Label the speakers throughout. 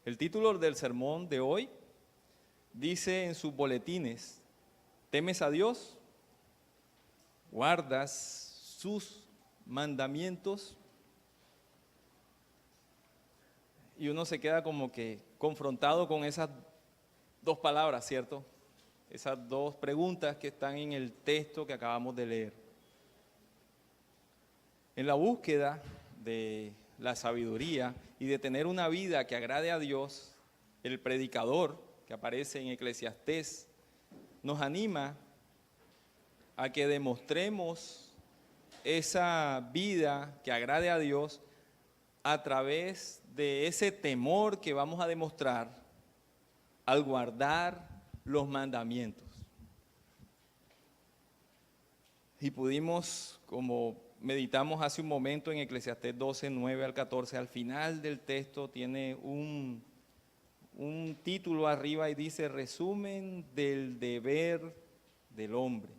Speaker 1: El título del sermón de hoy dice en sus boletines: ¿temes a Dios? ¿Guardas sus mandamientos? Y uno se queda como que confrontado con esas dos palabras, ¿cierto? Esas dos preguntas que están en el texto que acabamos de leer. En la búsqueda de la sabiduría y de tener una vida que agrade a Dios, el predicador que aparece en Eclesiastés nos anima a que demostremos esa vida que agrade a Dios a través de ese temor que vamos a demostrar al guardar los mandamientos. Y pudimos, como meditamos hace un momento en Eclesiastés 12, 9 al 14, al final del texto tiene un título arriba y dice: resumen del deber del hombre.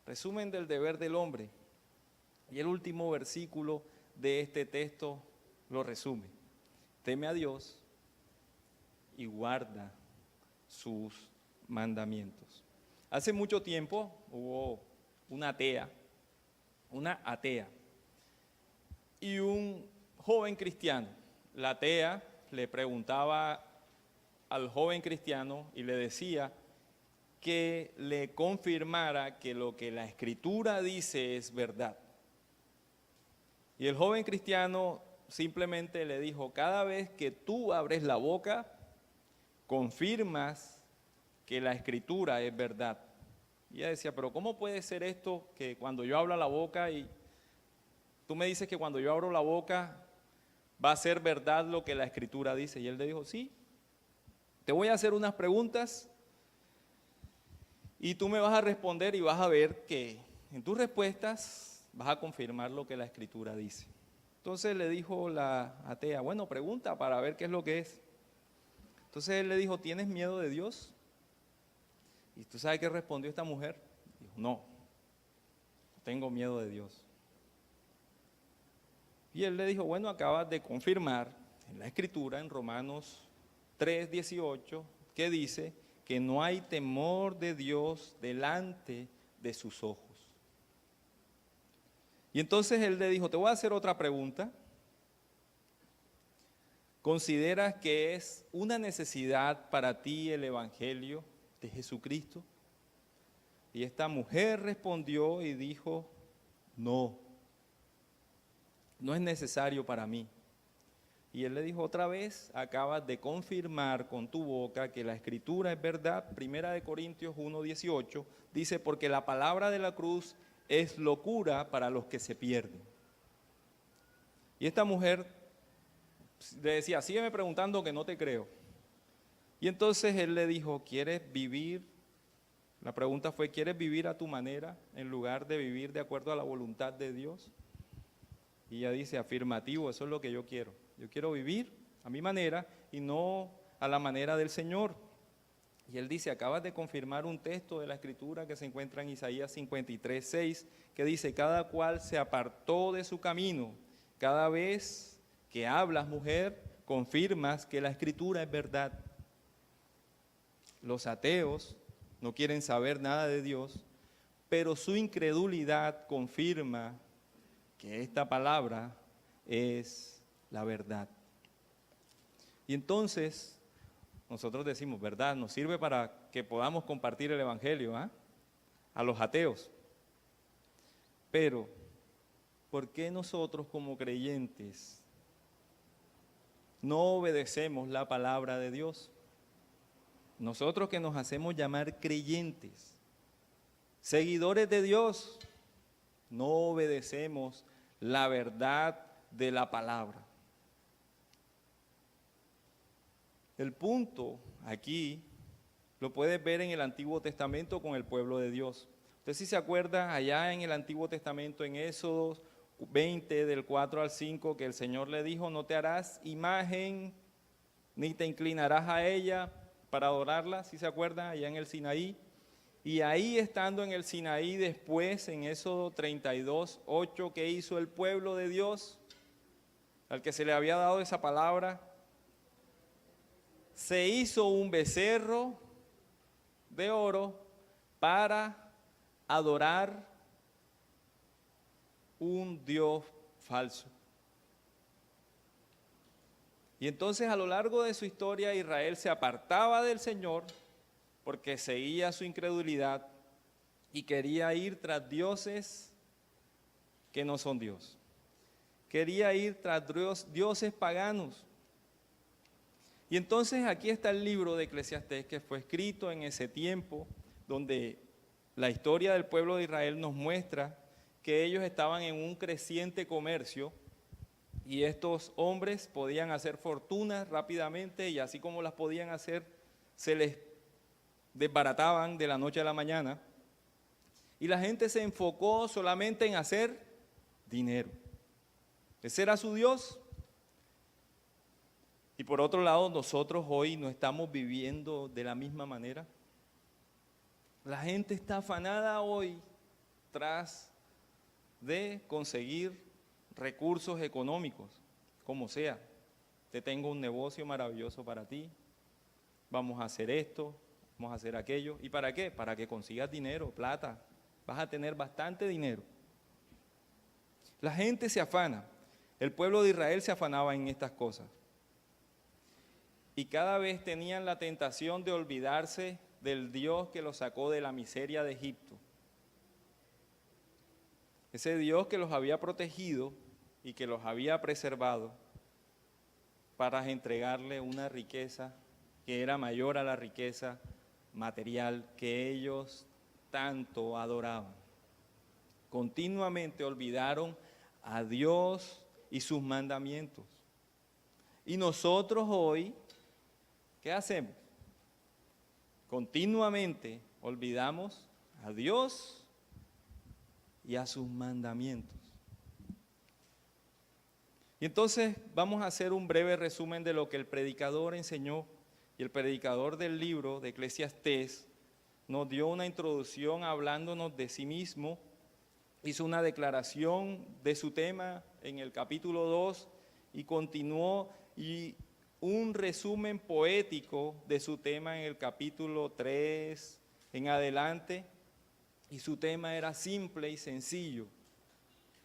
Speaker 1: Resumen del deber del hombre. Y el último versículo de este texto lo resume: teme a Dios y guarda sus mandamientos. Hace mucho tiempo hubo una atea y un joven cristiano. La atea le preguntaba al joven cristiano y le decía que le confirmara que lo que la Escritura dice es verdad. Y el joven cristiano simplemente le dijo: cada vez que tú abres la boca, confirmas que la Escritura es verdad. Y ella decía: pero ¿cómo puede ser esto que cuando yo abro la boca y tú me dices que cuando yo abro la boca va a ser verdad lo que la Escritura dice? Y él le dijo: sí, te voy a hacer unas preguntas y tú me vas a responder y vas a ver que en tus respuestas vas a confirmar lo que la Escritura dice. Entonces le dijo la atea: bueno, pregunta para ver qué es lo que es. Entonces él le dijo: ¿tienes miedo de Dios? ¿Y tú sabes qué respondió esta mujer? Dijo: no tengo miedo de Dios. Y él le dijo: bueno, acabas de confirmar en la Escritura, en Romanos 3:18, que dice que no hay temor de Dios delante de sus ojos. Y entonces él le dijo: te voy a hacer otra pregunta. ¿Consideras que es una necesidad para ti el Evangelio de Jesucristo? Y esta mujer respondió y dijo: no es necesario para mí. Y él le dijo: otra vez acabas de confirmar con tu boca que la Escritura es verdad. Primera de Corintios 1:18 dice: porque la palabra de la cruz es locura para los que se pierden. Y esta mujer le decía: sígueme preguntando que no te creo. Y entonces él le dijo: ¿quieres vivir? La pregunta fue: ¿quieres vivir a tu manera en lugar de vivir de acuerdo a la voluntad de Dios? Y ella dice: afirmativo, eso es lo que yo quiero. Yo quiero vivir a mi manera y no a la manera del Señor. Y él dice: acabas de confirmar un texto de la Escritura que se encuentra en Isaías 53:6, que dice: cada cual se apartó de su camino. Cada vez que hablas, mujer, confirmas que la Escritura es verdad. Los ateos no quieren saber nada de Dios, pero su incredulidad confirma que esta palabra es la verdad. Y entonces nosotros decimos: verdad, nos sirve para que podamos compartir el Evangelio a los ateos. Pero ¿por qué nosotros como creyentes no obedecemos la palabra de Dios? Nosotros que nos hacemos llamar creyentes, seguidores de Dios, no obedecemos la verdad de la palabra. El punto aquí lo puedes ver en el Antiguo Testamento con el pueblo de Dios. Usted sí se acuerda allá en el Antiguo Testamento, en Éxodo 20, del 4 al 5, que el Señor le dijo: no te harás imagen, ni te inclinarás a ella para adorarla. ¿Sí se acuerda? Allá en el Sinaí. Y ahí, estando en el Sinaí, después en Éxodo 32:8, ¿qué hizo el pueblo de Dios al que se le había dado esa palabra? se hizo un becerro de oro para adorar un Dios falso. Y entonces a lo largo de su historia Israel se apartaba del Señor porque seguía su incredulidad y quería ir tras dioses que no son Dios. Quería ir tras dioses paganos. Y entonces aquí está el libro de Eclesiastés que fue escrito en ese tiempo donde la historia del pueblo de Israel nos muestra que ellos estaban en un creciente comercio y estos hombres podían hacer fortunas rápidamente y así como las podían hacer, se les desbarataban de la noche a la mañana. Y la gente se enfocó solamente en hacer dinero. Ese era su Dios. Y por otro lado, nosotros hoy no estamos viviendo de la misma manera. La gente está afanada hoy tras de conseguir recursos económicos, como sea. Te tengo un negocio maravilloso para ti, vamos a hacer esto, vamos a hacer aquello. ¿Y para qué? Para que consigas dinero, plata. Vas a tener bastante dinero. La gente se afana. El pueblo de Israel se afanaba en estas cosas. Y cada vez tenían la tentación de olvidarse del Dios que los sacó de la miseria de Egipto. Ese Dios que los había protegido y que los había preservado para entregarle una riqueza que era mayor a la riqueza material que ellos tanto adoraban. Continuamente olvidaron a Dios y sus mandamientos. Y nosotros hoy, ¿qué hacemos? Continuamente olvidamos a Dios y a sus mandamientos. Y entonces vamos a hacer un breve resumen de lo que el predicador enseñó. Y el predicador del libro de Eclesiastés nos dio una introducción hablándonos de sí mismo, hizo una declaración de su tema en el capítulo 2 y continuó y un resumen poético de su tema en el capítulo 3 en adelante, y su tema era simple y sencillo.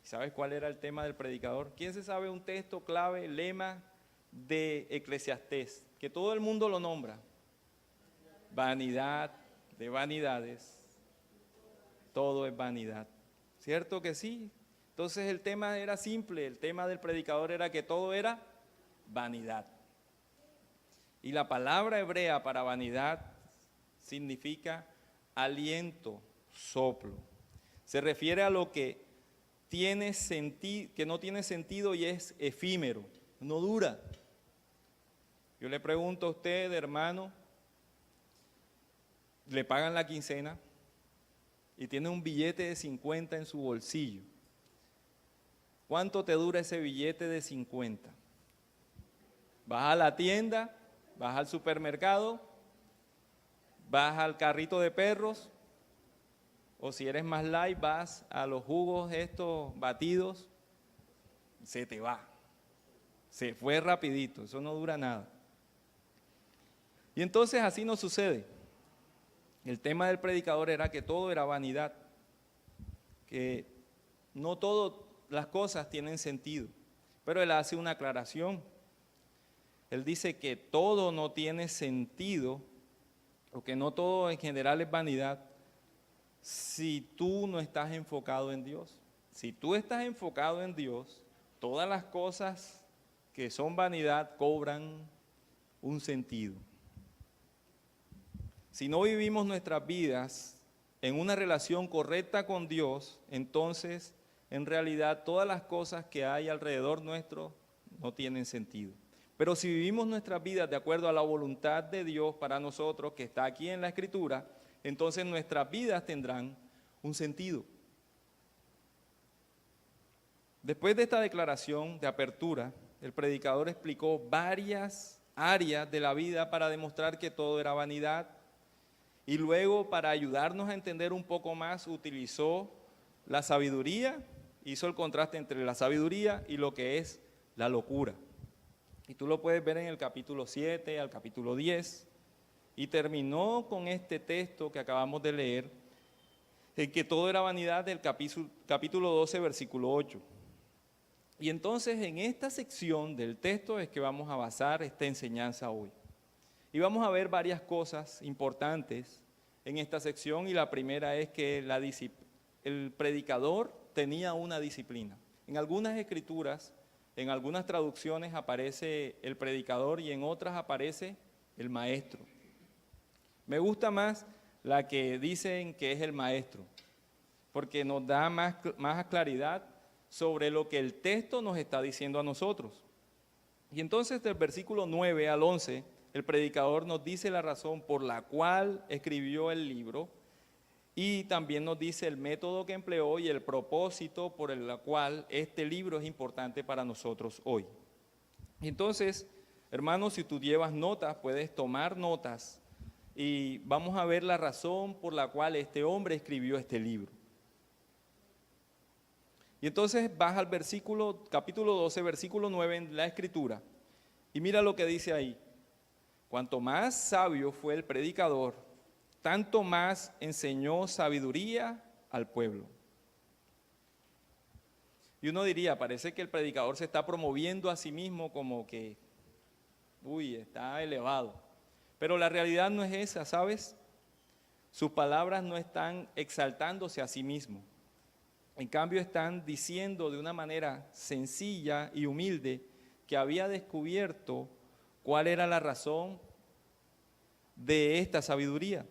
Speaker 1: ¿Sabes cuál era el tema del predicador? ¿Quién se sabe un texto clave, lema de Eclesiastés? Que todo el mundo lo nombra. Vanidad de vanidades, todo es vanidad. ¿Cierto que sí? Entonces el tema era simple, el tema del predicador era que todo era vanidad. Y la palabra hebrea para vanidad significa aliento, soplo. Se refiere a lo que no tiene sentido y es efímero, no dura. Yo le pregunto a usted, hermano, le pagan la quincena y tiene un billete de 50 en su bolsillo. ¿Cuánto te dura ese billete de 50? Vas a la tienda, vas al supermercado, vas al carrito de perros, o si eres más light, vas a los jugos estos batidos, se te va. Se fue rapidito, eso no dura nada. Y entonces así nos sucede. El tema del predicador era que todo era vanidad, que no todas las cosas tienen sentido, pero él hace una aclaración. Él dice que todo no tiene sentido, o que no todo en general es vanidad, si tú no estás enfocado en Dios. Si tú estás enfocado en Dios, todas las cosas que son vanidad cobran un sentido. Si no vivimos nuestras vidas en una relación correcta con Dios, entonces en realidad todas las cosas que hay alrededor nuestro no tienen sentido. Pero si vivimos nuestras vidas de acuerdo a la voluntad de Dios para nosotros, que está aquí en la Escritura, entonces nuestras vidas tendrán un sentido. Después de esta declaración de apertura, el predicador explicó varias áreas de la vida para demostrar que todo era vanidad. Y luego, para ayudarnos a entender un poco más, utilizó la sabiduría, hizo el contraste entre la sabiduría y lo que es la locura. Y tú lo puedes ver en el capítulo 7 al capítulo 10. Y terminó con este texto que acabamos de leer, en que todo era vanidad, del capítulo 12, versículo 8. Y entonces en esta sección del texto es que vamos a basar esta enseñanza hoy. Y vamos a ver varias cosas importantes en esta sección, y la primera es que el predicador tenía una disciplina. En algunas escrituras, en algunas traducciones aparece el predicador y en otras aparece el maestro. Me gusta más la que dicen que es el maestro, porque nos da más claridad sobre lo que el texto nos está diciendo a nosotros. Y entonces del versículo 9 al 11, el predicador nos dice la razón por la cual escribió el libro, y también nos dice el método que empleó y el propósito por el cual este libro es importante para nosotros hoy. Y entonces, hermanos, si tú llevas notas, puedes tomar notas y vamos a ver la razón por la cual este hombre escribió este libro. Y entonces vas al capítulo 12, versículo 9 en la escritura, y mira lo que dice ahí. Cuanto más sabio fue el predicador, tanto más enseñó sabiduría al pueblo. Y uno diría, parece que el predicador se está promoviendo a sí mismo como que, está elevado. Pero la realidad no es esa, ¿sabes? Sus palabras no están exaltándose a sí mismo. En cambio, están diciendo de una manera sencilla y humilde que había descubierto cuál era la razón de esta sabiduría.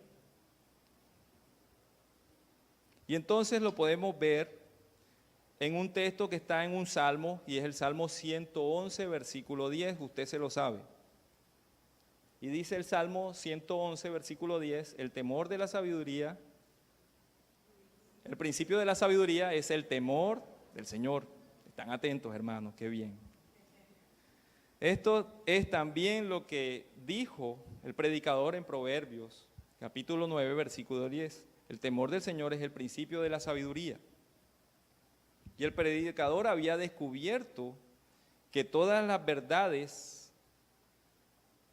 Speaker 1: Y entonces lo podemos ver en un texto que está en un salmo, y es el Salmo 111, versículo 10, usted se lo sabe. Y dice el Salmo 111, versículo 10, el temor de la sabiduría, el principio de la sabiduría es el temor del Señor. Están atentos, hermanos, qué bien. Esto es también lo que dijo el predicador en Proverbios, capítulo 9, versículo 10. El temor del Señor es el principio de la sabiduría. Y el predicador había descubierto que todas las verdades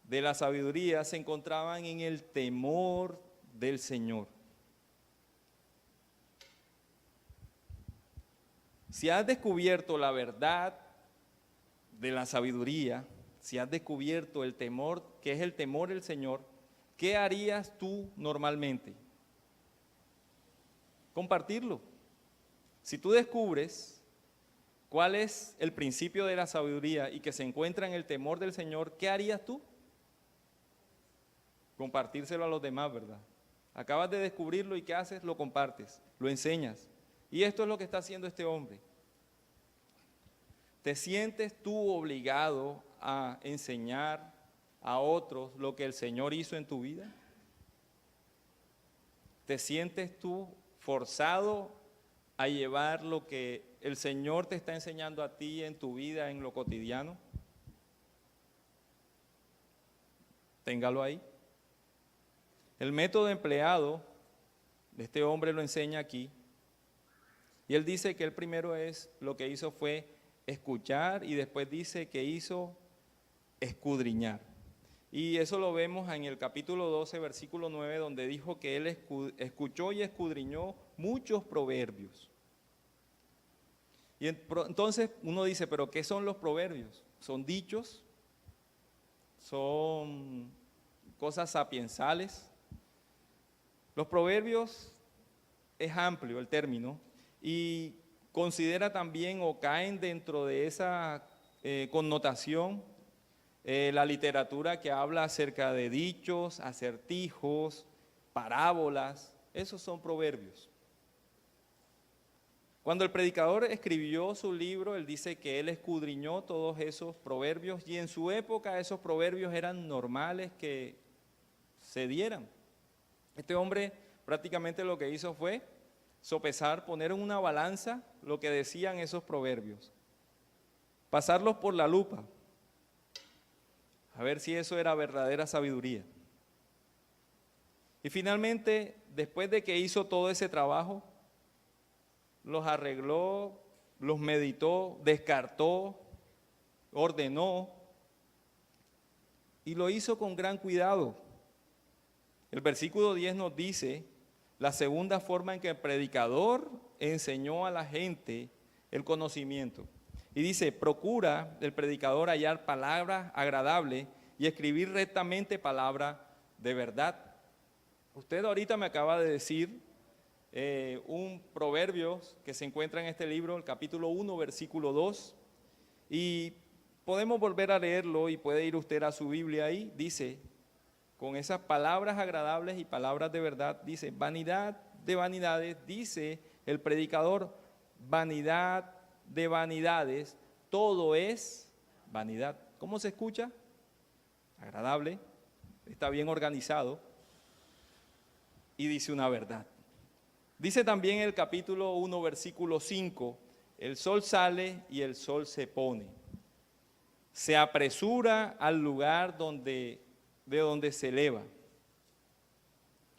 Speaker 1: de la sabiduría se encontraban en el temor del Señor. Si has descubierto la verdad de la sabiduría, si has descubierto el temor, que es el temor del Señor, ¿qué harías tú normalmente? Compartirlo. Si tú descubres cuál es el principio de la sabiduría y que se encuentra en el temor del Señor, ¿qué harías tú? Compartírselo a los demás, ¿verdad? Acabas de descubrirlo y ¿qué haces? Lo compartes, lo enseñas. Y esto es lo que está haciendo este hombre. ¿Te sientes tú obligado a enseñar a otros lo que el Señor hizo en tu vida? ¿Te sientes tú forzado a llevar lo que el Señor te está enseñando a ti en tu vida, en lo cotidiano? Téngalo ahí. El método empleado, este hombre lo enseña aquí, y él dice que el primero lo que hizo fue escuchar, y después dice que hizo escudriñar. Y eso lo vemos en el capítulo 12, versículo 9, donde dijo que él escuchó y escudriñó muchos proverbios. Y entonces uno dice, ¿pero qué son los proverbios? ¿Son dichos? ¿Son cosas sapiensales? Los proverbios es amplio el término y considera también o caen dentro de esa connotación la literatura que habla acerca de dichos, acertijos, parábolas. Esos son proverbios. Cuando el predicador escribió su libro, él dice que él escudriñó todos esos proverbios, y en su época esos proverbios eran normales que se dieran. Este hombre prácticamente lo que hizo fue sopesar, poner en una balanza lo que decían esos proverbios, pasarlos por la lupa, a ver si eso era verdadera sabiduría. Y finalmente, después de que hizo todo ese trabajo, los arregló, los meditó, descartó, ordenó, y lo hizo con gran cuidado. El versículo 10 nos dice la segunda forma en que el predicador enseñó a la gente el conocimiento. Y dice, procura el predicador hallar palabras agradables y escribir rectamente palabra de verdad. Usted ahorita me acaba de decir un proverbio que se encuentra en este libro, el capítulo 1, versículo 2, y podemos volver a leerlo y puede ir usted a su Biblia ahí, dice, con esas palabras agradables y palabras de verdad, dice, vanidad de vanidades, dice el predicador, vanidad de vanidades, todo es vanidad. ¿Cómo se escucha? Agradable, está bien organizado y dice una verdad. Dice también el capítulo 1, versículo 5, el sol sale y el sol se pone. Se apresura al lugar de donde se eleva.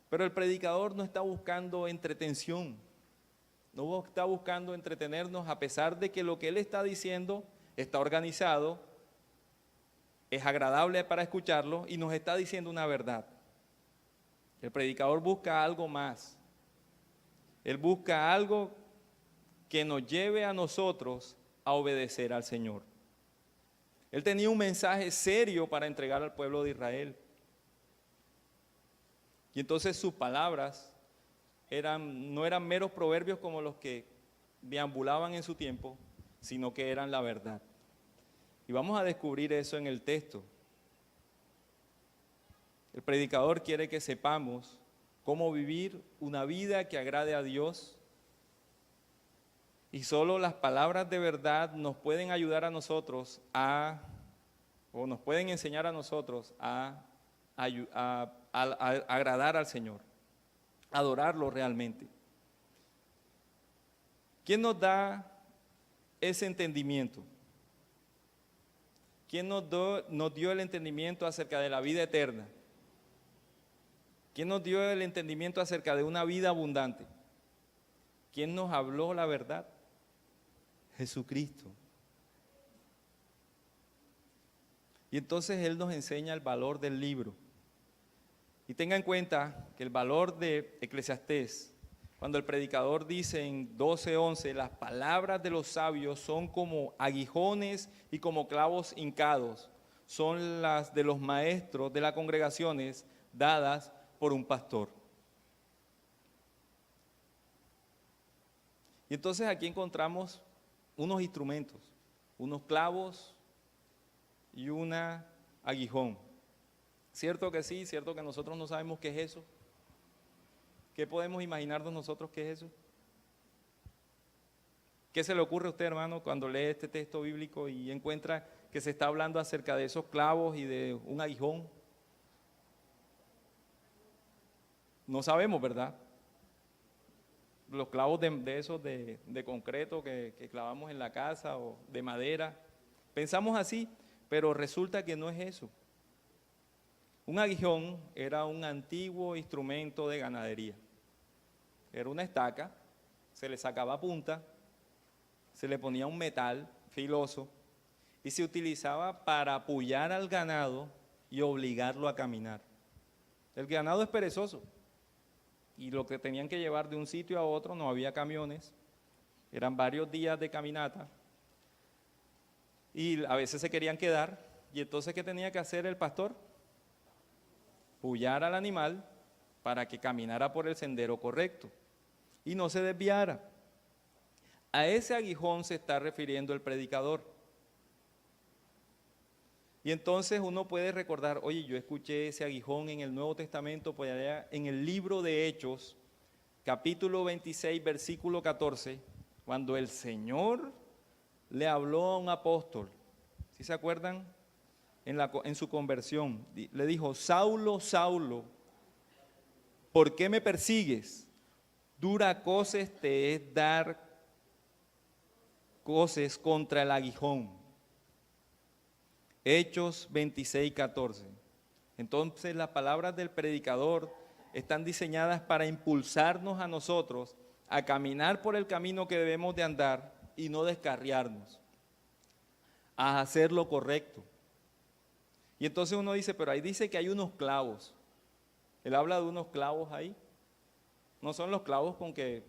Speaker 1: Pero el predicador no está buscando entretención, no está buscando entretenernos a pesar de que lo que él está diciendo está organizado, es agradable para escucharlo y nos está diciendo una verdad. El predicador busca algo más. Él busca algo que nos lleve a nosotros a obedecer al Señor. Él tenía un mensaje serio para entregar al pueblo de Israel. Y entonces sus palabras no eran meros proverbios como los que deambulaban en su tiempo, sino que eran la verdad. Y vamos a descubrir eso en el texto. El predicador quiere que sepamos cómo vivir una vida que agrade a Dios. Y solo las palabras de verdad nos pueden ayudar a nosotros o nos pueden enseñar a nosotros a agradar al Señor, adorarlo realmente. ¿Quién nos da ese entendimiento? ¿Quién nos dio el entendimiento acerca de la vida eterna? ¿Quién nos dio el entendimiento acerca de una vida abundante? ¿Quién nos habló la verdad? Jesucristo. Y entonces Él nos enseña el valor del libro. Y tenga en cuenta que el valor de Eclesiastés, cuando el predicador dice en 12:11, las palabras de los sabios son como aguijones y como clavos hincados, son las de los maestros de las congregaciones dadas por un pastor. Y entonces aquí encontramos unos instrumentos, unos clavos y un aguijón. ¿Cierto que sí? ¿Cierto que nosotros no sabemos qué es eso? ¿Qué podemos imaginarnos nosotros qué es eso? ¿Qué se le ocurre a usted, hermano, cuando lee este texto bíblico y encuentra que se está hablando acerca de esos clavos y de un aguijón? No sabemos, ¿verdad? Los clavos de esos de concreto que clavamos en la casa o de madera. Pensamos así, pero resulta que no es eso. Un aguijón era un antiguo instrumento de ganadería. Era una estaca, se le sacaba punta, se le ponía un metal filoso y se utilizaba para apoyar al ganado y obligarlo a caminar. El ganado es perezoso y lo que tenían que llevar de un sitio a otro, no había camiones, eran varios días de caminata y a veces se querían quedar. Y entonces, ¿qué tenía que hacer el pastor? Pullar al animal para que caminara por el sendero correcto y no se desviara. A ese aguijón se está refiriendo el predicador. Y entonces uno puede recordar, oye, yo escuché ese aguijón en el Nuevo Testamento, pues allá en el libro de Hechos, capítulo 26, versículo 14, cuando el Señor le habló a un apóstol, ¿sí se acuerdan? En su conversión, le dijo, Saulo, Saulo, ¿por qué me persigues? Dura coces te es dar coces contra el aguijón. Hechos 26, 14. Entonces las palabras del predicador están diseñadas para impulsarnos a nosotros a caminar por el camino que debemos de andar y no descarriarnos, a hacer lo correcto. Y entonces uno dice, pero ahí dice que hay unos clavos. Él habla de unos clavos ahí. No son los clavos con que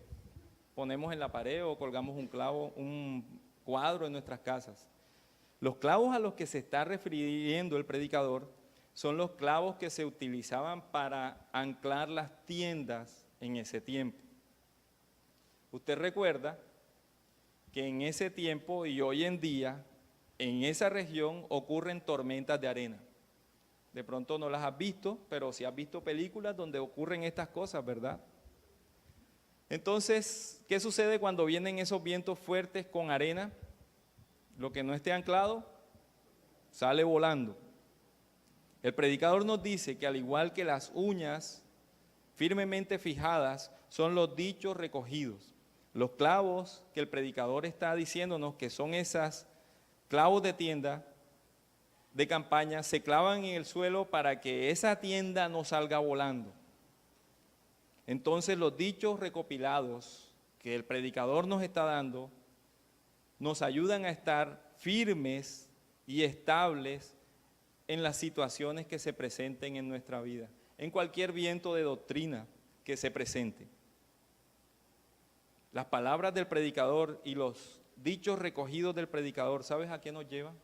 Speaker 1: ponemos en la pared o colgamos un clavo, un cuadro en nuestras casas. Los clavos a los que se está refiriendo el predicador son los clavos que se utilizaban para anclar las tiendas en ese tiempo. Usted recuerda que en ese tiempo y hoy en día, en esa región ocurren tormentas de arena. De pronto no las has visto, pero sí has visto películas donde ocurren estas cosas, ¿verdad? Entonces, ¿qué sucede cuando vienen esos vientos fuertes con arena? Lo que no esté anclado, sale volando. El predicador nos dice que al igual que las uñas firmemente fijadas, son los dichos recogidos. Los clavos que el predicador está diciéndonos que son esas clavos de tienda, de campaña, se clavan en el suelo para que esa tienda no salga volando. Entonces los dichos recopilados que el predicador nos está dando, nos ayudan a estar firmes y estables en las situaciones que se presenten en nuestra vida, en cualquier viento de doctrina que se presente. Las palabras del predicador y los dichos recogidos del predicador, ¿sabes a qué nos llevan?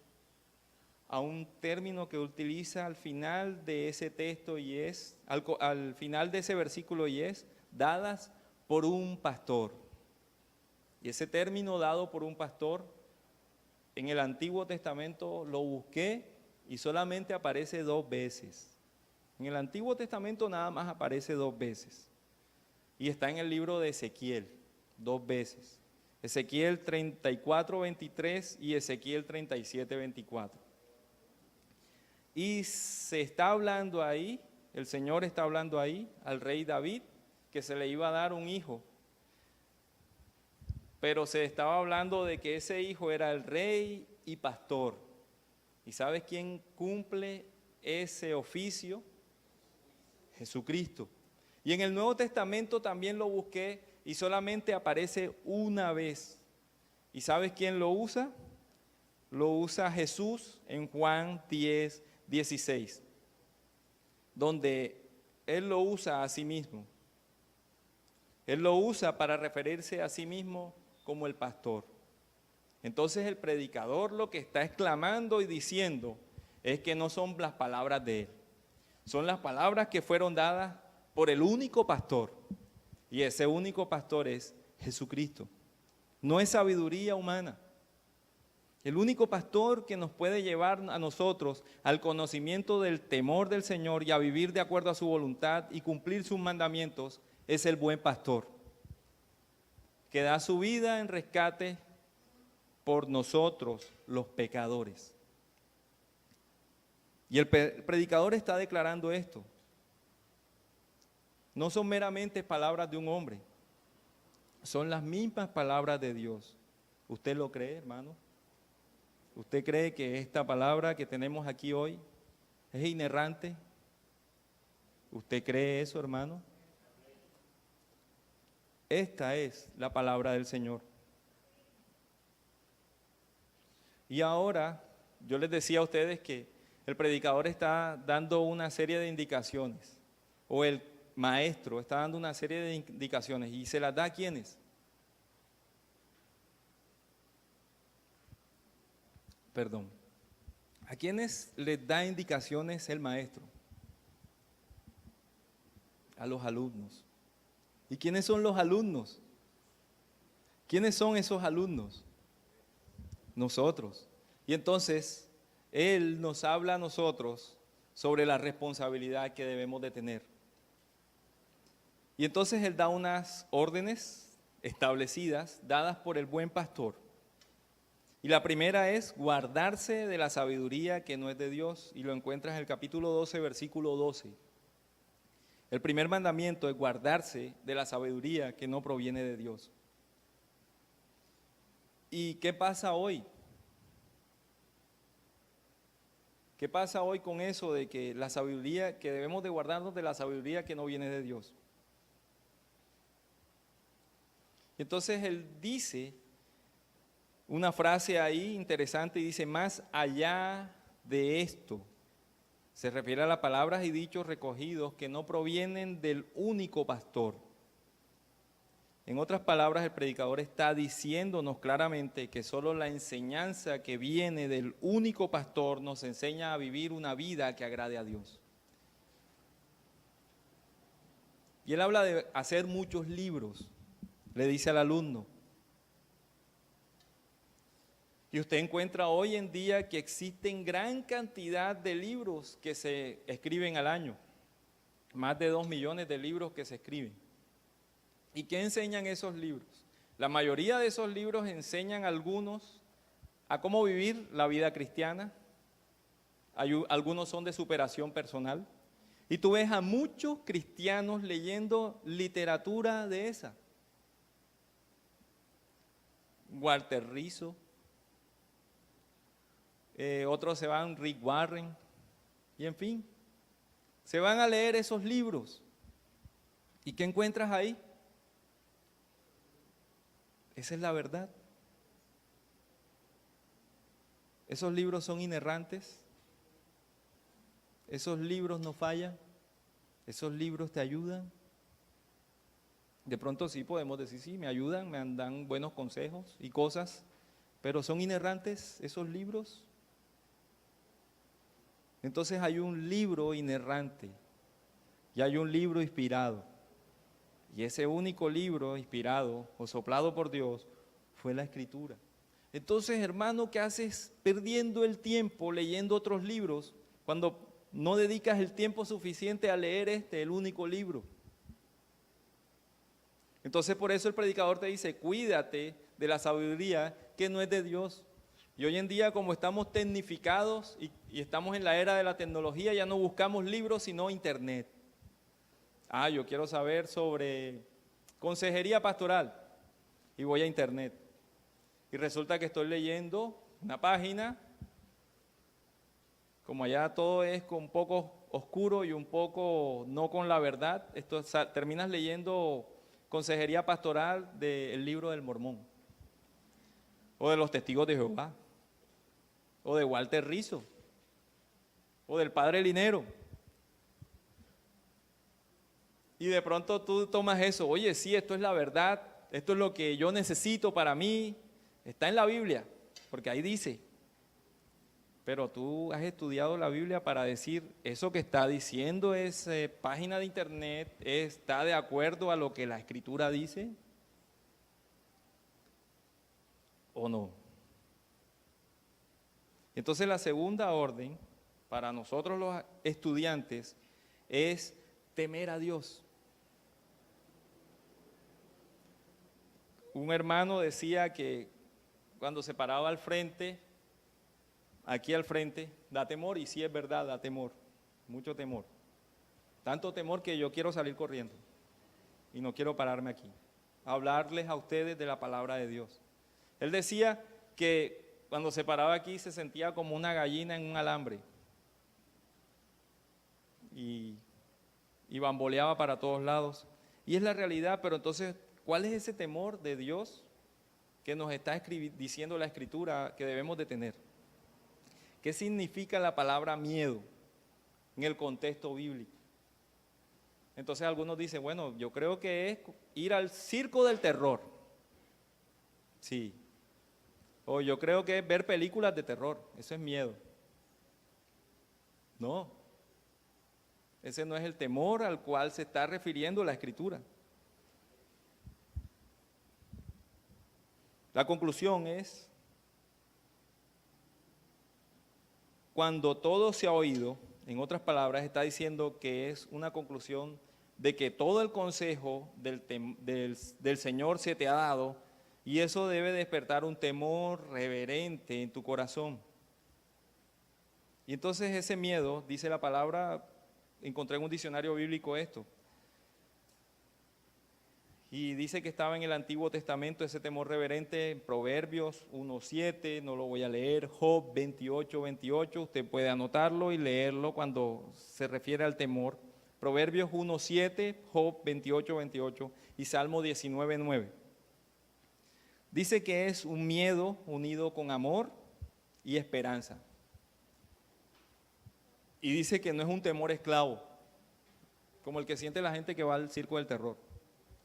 Speaker 1: A un término que utiliza al final de ese texto y es, al final de ese versículo y es, dadas por un pastor. Y ese término dado por un pastor, en el Antiguo Testamento lo busqué y solamente aparece 2 veces. En el Antiguo Testamento nada más aparece 2 veces. Y está en el libro de Ezequiel, 2 veces. Ezequiel 34:23 y Ezequiel 37:24. Y se está hablando ahí, el Señor está hablando ahí al rey David, que se le iba a dar un hijo. Pero se estaba hablando de que ese hijo era el rey y pastor. ¿Y sabes quién cumple ese oficio? Jesucristo. Y en el Nuevo Testamento también lo busqué y solamente aparece una vez. ¿Y sabes quién lo usa? Lo usa Jesús en Juan 10:16, donde Él lo usa a sí mismo. Él lo usa para referirse a sí mismo como el pastor. Entonces el predicador lo que está exclamando y diciendo es que no son las palabras de él, son las palabras que fueron dadas por el único pastor, y ese único pastor es Jesucristo. No es sabiduría humana. El único pastor que nos puede llevar a nosotros al conocimiento del temor del Señor y a vivir de acuerdo a su voluntad y cumplir sus mandamientos es el buen pastor, que da su vida en rescate por nosotros, los pecadores. Y el predicador está declarando esto. No son meramente palabras de un hombre, son las mismas palabras de Dios. ¿Usted lo cree, hermano? ¿Usted cree que esta palabra que tenemos aquí hoy es inerrante? ¿Usted cree eso, hermano? Esta es la palabra del Señor. Y ahora, yo les decía a ustedes que el predicador está dando una serie de indicaciones, o el maestro está dando una serie de indicaciones, ¿y se las da a quiénes? Perdón. ¿A quiénes les da indicaciones el maestro? A los alumnos. ¿Y quiénes son los alumnos? ¿Quiénes son esos alumnos? Nosotros. Y entonces, Él nos habla a nosotros sobre la responsabilidad que debemos de tener. Y entonces Él da unas órdenes establecidas, dadas por el buen pastor. Y la primera es guardarse de la sabiduría que no es de Dios, y lo encuentras en el capítulo 12, versículo 12. El primer mandamiento es guardarse de la sabiduría que no proviene de Dios. ¿Y qué pasa hoy? ¿Qué pasa hoy con eso de que la sabiduría, que debemos de guardarnos de la sabiduría que no viene de Dios? Entonces Él dice una frase ahí interesante y dice, más allá de esto, Se refiere a las palabras y dichos recogidos que no provienen del único pastor. En otras palabras, el predicador está diciéndonos claramente que solo la enseñanza que viene del único pastor nos enseña a vivir una vida que agrade a Dios. Y él habla de hacer muchos libros, le dice al alumno. Y usted encuentra hoy en día que existen gran cantidad de libros que se escriben al año. Más de 2 millones de libros que se escriben. ¿Y qué enseñan esos libros? La mayoría de esos libros enseñan a algunos a cómo vivir la vida cristiana. Algunos son de superación personal. Y tú ves a muchos cristianos leyendo literatura de esa. Walter Rizzo. Otros se van, Rick Warren, y en fin, se van a leer esos libros. ¿Y qué encuentras ahí? Esa es la verdad. Esos libros son inerrantes, esos libros no fallan, esos libros te ayudan. De pronto sí podemos decir, sí, me ayudan, me dan buenos consejos y cosas, pero ¿son inerrantes esos libros? Entonces hay un libro inerrante y hay un libro inspirado. Y ese único libro inspirado o soplado por Dios fue la Escritura. Entonces, hermano, ¿qué haces perdiendo el tiempo leyendo otros libros cuando no dedicas el tiempo suficiente a leer el único libro? Entonces, por eso el predicador te dice, cuídate de la sabiduría que no es de Dios. Y hoy en día, como estamos tecnificados y estamos en la era de la tecnología, ya no buscamos libros, sino internet. Yo quiero saber sobre consejería pastoral y voy a internet. Y resulta que estoy leyendo una página, como allá todo es un poco oscuro y un poco no con la verdad, terminas leyendo consejería pastoral del libro del Mormón, o de los Testigos de Jehová, o de Walter Rizzo, o del Padre Linero. Y de pronto tú tomas eso, oye, sí, esto es la verdad, esto es lo que yo necesito para mí, está en la Biblia, porque ahí dice. Pero tú has estudiado la Biblia para decir, eso que está diciendo esa página de internet, ¿está de acuerdo a lo que la Escritura dice? ¿O no? Entonces la segunda orden para nosotros los estudiantes es temer a Dios. Un hermano decía que cuando se paraba al frente, aquí al frente, da temor, y sí es verdad, da temor, mucho temor. Tanto temor que yo quiero salir corriendo y no quiero pararme aquí, a hablarles a ustedes de la palabra de Dios. Él decía que cuando se paraba aquí se sentía como una gallina en un alambre y bamboleaba para todos lados. Y es la realidad, pero entonces, ¿cuál es ese temor de Dios que nos está diciendo la Escritura que debemos de tener? ¿Qué significa la palabra miedo en el contexto bíblico? Entonces algunos dicen, bueno, yo creo que es ir al circo del terror. Sí. O yo creo que es ver películas de terror, eso es miedo. No, ese no es el temor al cual se está refiriendo la Escritura. La conclusión es, cuando todo se ha oído, en otras palabras, está diciendo que es una conclusión de que todo el consejo del Señor se te ha dado, y eso debe despertar un temor reverente en tu corazón. Y entonces ese miedo, dice la palabra, encontré en un diccionario bíblico esto, y dice que estaba en el Antiguo Testamento ese temor reverente en Proverbios 1:7, no lo voy a leer, Job 28:28, usted puede anotarlo y leerlo cuando se refiere al temor. Proverbios 1:7, Job 28:28 y Salmo 19:9. Dice que es un miedo unido con amor y esperanza. Y dice que no es un temor esclavo, como el que siente la gente que va al circo del terror,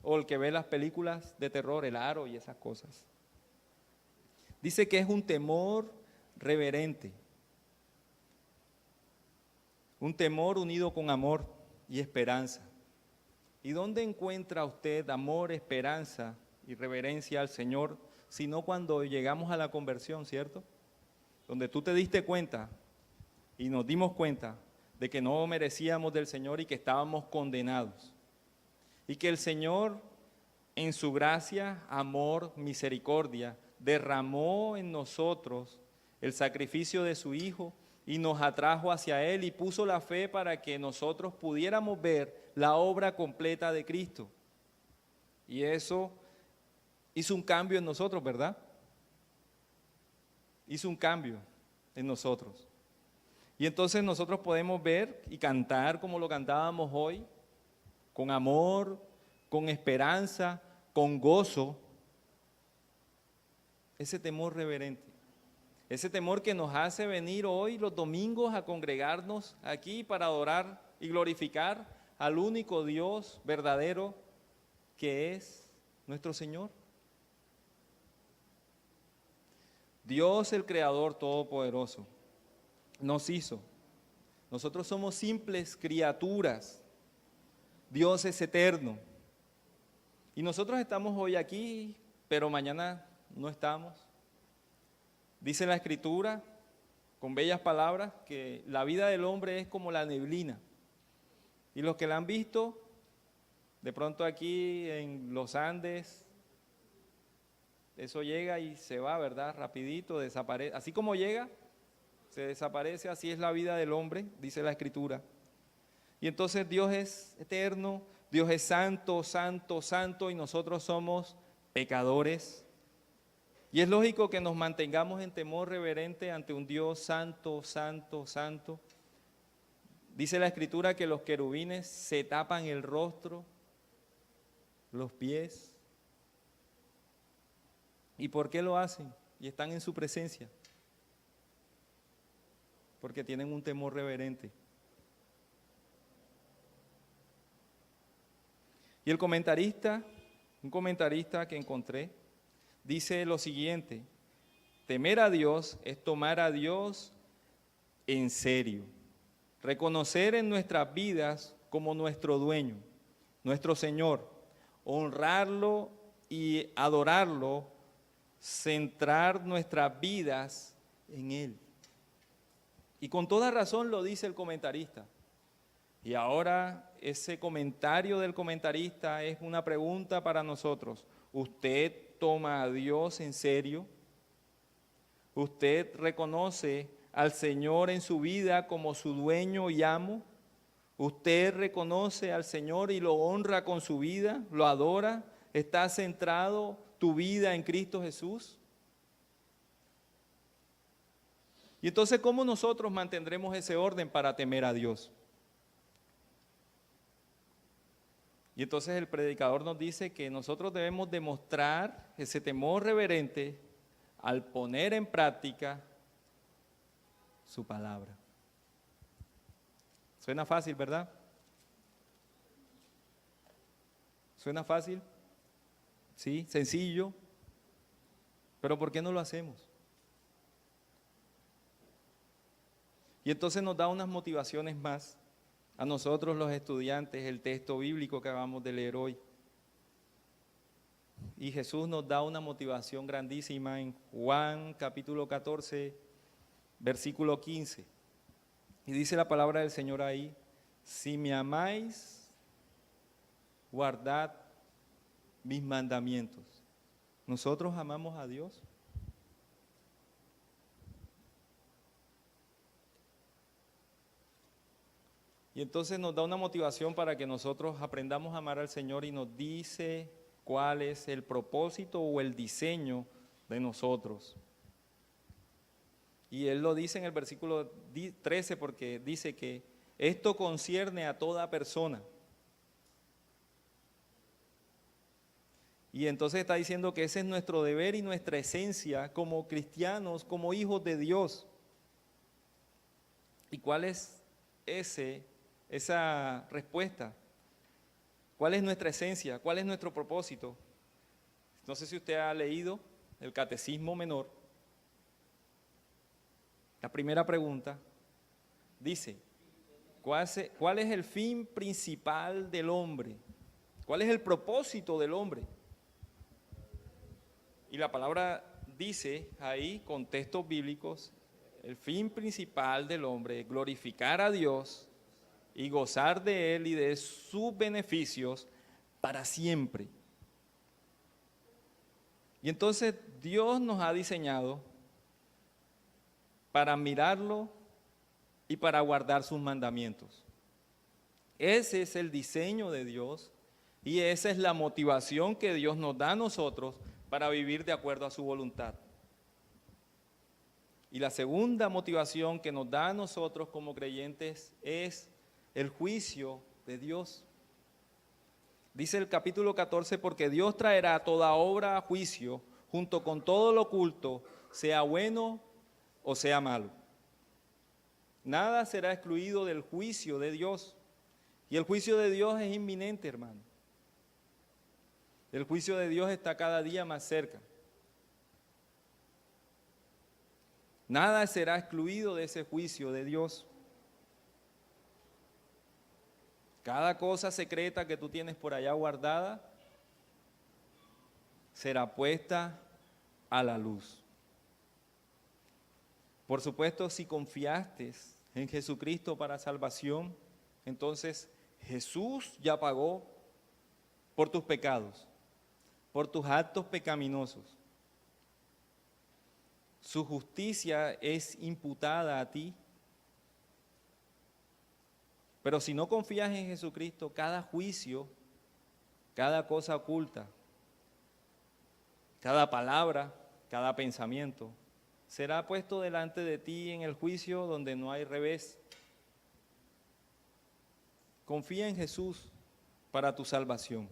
Speaker 1: o el que ve las películas de terror, El Aro y esas cosas. Dice que es un temor reverente, un temor unido con amor y esperanza. ¿Y dónde encuentra usted amor, esperanza y reverencia al Señor? Sino cuando llegamos a la conversión, ¿cierto? Donde tú te diste cuenta y nos dimos cuenta de que no merecíamos del Señor y que estábamos condenados. Y que el Señor, en su gracia, amor, misericordia, derramó en nosotros el sacrificio de su Hijo y nos atrajo hacia Él y puso la fe para que nosotros pudiéramos ver la obra completa de Cristo. Y eso hizo un cambio en nosotros, ¿verdad? Hizo un cambio en nosotros. Y entonces nosotros podemos ver y cantar como lo cantábamos hoy, con amor, con esperanza, con gozo, ese temor reverente, ese temor que nos hace venir hoy los domingos a congregarnos aquí para adorar y glorificar al único Dios verdadero que es nuestro Señor. Dios, el Creador Todopoderoso, nos hizo. Nosotros somos simples criaturas. Dios es eterno. Y nosotros estamos hoy aquí, pero mañana no estamos. Dice la Escritura, con bellas palabras, que la vida del hombre es como la neblina. Y los que la han visto, de pronto aquí en los Andes, eso llega y se va, ¿verdad? Rapidito, desaparece. Así como llega, se desaparece, así es la vida del hombre, dice la Escritura. Y entonces Dios es eterno, Dios es santo, santo, santo, y nosotros somos pecadores. Y es lógico que nos mantengamos en temor reverente ante un Dios santo, santo, santo. Dice la Escritura que los querubines se tapan el rostro, los pies. ¿Y por qué lo hacen? Y están en su presencia. Porque tienen un temor reverente. Y el comentarista, un comentarista que encontré, dice lo siguiente: temer a Dios es tomar a Dios en serio, reconocer en nuestras vidas como nuestro dueño, nuestro Señor, honrarlo y adorarlo, centrar nuestras vidas en Él. Y con toda razón lo dice el comentarista. Y ahora ese comentario del comentarista es una pregunta para nosotros. ¿Usted toma a Dios en serio? ¿Usted reconoce al Señor en su vida como su dueño y amo? ¿Usted reconoce al Señor y lo honra con su vida? ¿Lo adora? ¿Está centrado tu vida en Cristo Jesús? Y entonces, ¿cómo nosotros mantendremos ese orden para temer a Dios? Y entonces el predicador nos dice que nosotros debemos demostrar ese temor reverente al poner en práctica su palabra. Suena fácil, ¿verdad? ¿Suena fácil? Sí, sencillo. Pero ¿por qué no lo hacemos? Y entonces nos da unas motivaciones más a nosotros los estudiantes, el texto bíblico que acabamos de leer hoy. Y Jesús nos da una motivación grandísima en Juan capítulo 14, versículo 15. Y dice la palabra del Señor ahí: si me amáis, guardad mis mandamientos. ¿Nosotros amamos a Dios? Y entonces nos da una motivación para que nosotros aprendamos a amar al Señor y nos dice cuál es el propósito o el diseño de nosotros. Y Él lo dice en el versículo 13 porque dice que esto concierne a toda persona. Y entonces está diciendo que ese es nuestro deber y nuestra esencia como cristianos, como hijos de Dios. ¿Y cuál es esa respuesta. ¿Cuál es nuestra esencia? ¿Cuál es nuestro propósito? No sé si usted ha leído el Catecismo Menor. La primera pregunta dice, ¿cuál es el fin principal del hombre? ¿Cuál es el propósito del hombre? Y la palabra dice ahí, con textos bíblicos, el fin principal del hombre es glorificar a Dios y gozar de Él y de sus beneficios para siempre. Y entonces Dios nos ha diseñado para admirarlo y para guardar sus mandamientos. Ese es el diseño de Dios y esa es la motivación que Dios nos da a nosotros para vivir de acuerdo a su voluntad. Y la segunda motivación que nos da a nosotros como creyentes es el juicio de Dios. Dice el capítulo 14, porque Dios traerá toda obra a juicio junto con todo lo oculto, sea bueno o sea malo. Nada será excluido del juicio de Dios. Y el juicio de Dios es inminente, hermano. El juicio de Dios está cada día más cerca. Nada será excluido de ese juicio de Dios. Cada cosa secreta que tú tienes por allá guardada será puesta a la luz. Por supuesto, si confiaste en Jesucristo para salvación, entonces Jesús ya pagó por tus pecados, por tus actos pecaminosos. Su justicia es imputada a ti. Pero si no confías en Jesucristo, cada juicio, cada cosa oculta, cada palabra, cada pensamiento, será puesto delante de ti en el juicio donde no hay revés. Confía en Jesús para tu salvación.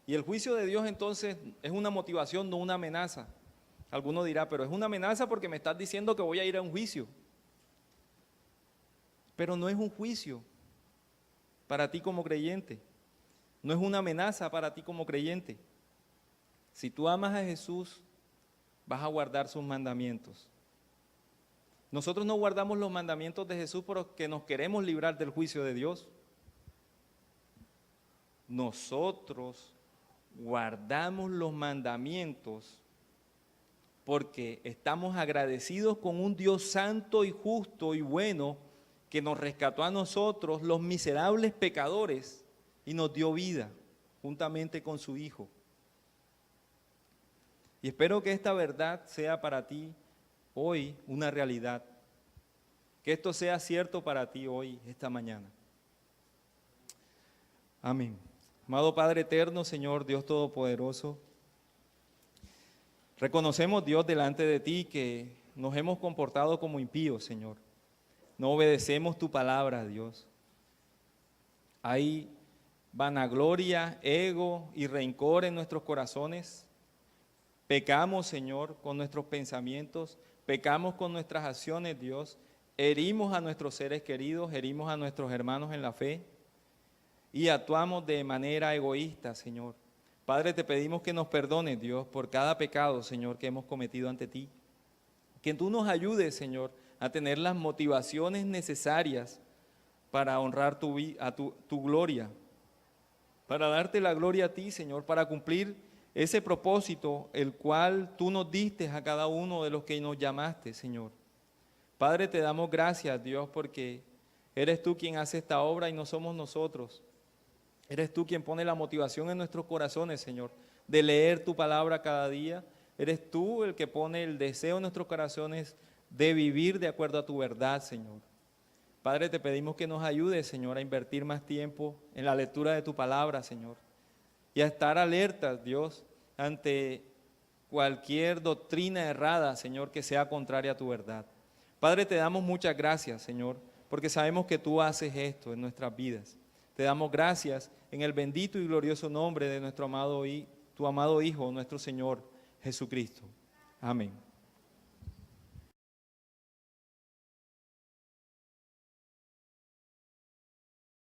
Speaker 1: Y el juicio de Dios entonces es una motivación, no una amenaza. Alguno dirá, pero es una amenaza porque me estás diciendo que voy a ir a un juicio. Pero no es un juicio para ti como creyente. No es una amenaza para ti como creyente. Si tú amas a Jesús, vas a guardar sus mandamientos. Nosotros no guardamos los mandamientos de Jesús porque nos queremos librar del juicio de Dios. Nosotros guardamos los mandamientos porque estamos agradecidos con un Dios santo y justo y bueno que nos rescató a nosotros, los miserables pecadores, y nos dio vida juntamente con su Hijo. Y espero que esta verdad sea para ti hoy una realidad, que esto sea cierto para ti hoy, esta mañana. Amén. Amado Padre eterno, Señor Dios Todopoderoso, reconocemos, Dios, delante de ti que nos hemos comportado como impíos, Señor. No obedecemos tu palabra, Dios. Hay vanagloria, ego y rencor en nuestros corazones. Pecamos, Señor, con nuestros pensamientos, pecamos con nuestras acciones, Dios. Herimos a nuestros seres queridos, herimos a nuestros hermanos en la fe y actuamos de manera egoísta, Señor. Padre, te pedimos que nos perdones, Dios, por cada pecado, Señor, que hemos cometido ante ti. Que tú nos ayudes, Señor, a tener las motivaciones necesarias para honrar tu gloria, para darte la gloria a ti, Señor, para cumplir ese propósito, el cual tú nos diste a cada uno de los que nos llamaste, Señor. Padre, te damos gracias, Dios, porque eres tú quien hace esta obra y no somos nosotros. Eres tú quien pone la motivación en nuestros corazones, Señor, de leer tu palabra cada día. Eres tú el que pone el deseo en nuestros corazones de vivir de acuerdo a tu verdad, Señor. Padre, te pedimos que nos ayudes, Señor, a invertir más tiempo en la lectura de tu palabra, Señor, y a estar alertas, Dios, ante cualquier doctrina errada, Señor, que sea contraria a tu verdad. Padre, te damos muchas gracias, Señor, porque sabemos que tú haces esto en nuestras vidas. Te damos gracias en el bendito y glorioso nombre de tu amado Hijo, nuestro Señor Jesucristo. Amén.